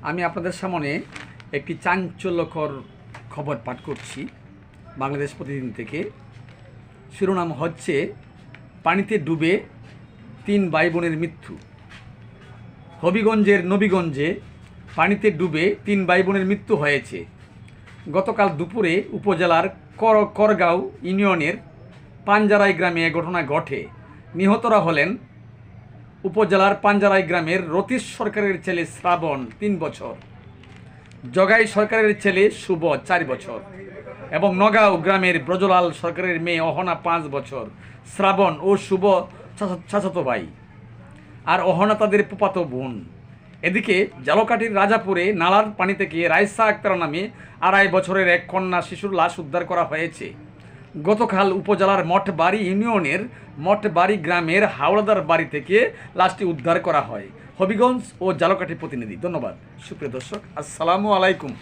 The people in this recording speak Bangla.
আমি আপনাদের সামনে একটি চাঞ্চল্যকর খবর পাঠ করছি বাংলাদেশ প্রতিদিন থেকে। শিরোনাম হচ্ছে পানিতে ডুবে 3 ভাই বোনের মৃত্যু। হবিগঞ্জের নবীগঞ্জে পানিতে ডুবে 3 ভাই বোনের মৃত্যু হয়েছে। গতকাল দুপুরে উপজেলার করগাঁও ইউনিয়নের পাঞ্জারাই গ্রামে এ ঘটনা ঘটে। নিহতরা হলেন উপজেলার পাঞ্জারাই গ্রামের রতীশ সরকারের ছেলে শ্রাবণ 3 বছর, জগাই সরকারের ছেলে শুভ 4 বছর এবং নগাঁও গ্রামের ব্রজলাল সরকারের মেয়ে অহনা 5 বছর। শ্রাবণ ও শুভ চাচাতো ভাই, আর অহনা তাদের ফুফাতো বোন। এদিকে জালকাঠির রাজাপুরে নালার পানি থেকে রাইসা আক্তার নামে 2.5 বছরের এক কন্যা শিশুর লাশ উদ্ধার করা হয়েছে। গতকাল উপজেলার মঠবাড়ি ইউনিয়নের মঠবাড়ি গ্রামের হাওড়াদার বাড়ি থেকে লাশটি উদ্ধার করা হয়। হবিগঞ্জ ও জালকাঠি প্রতিনিধি। ধন্যবাদ সুপ্রিয় দর্শক, আসসালামু আলাইকুম।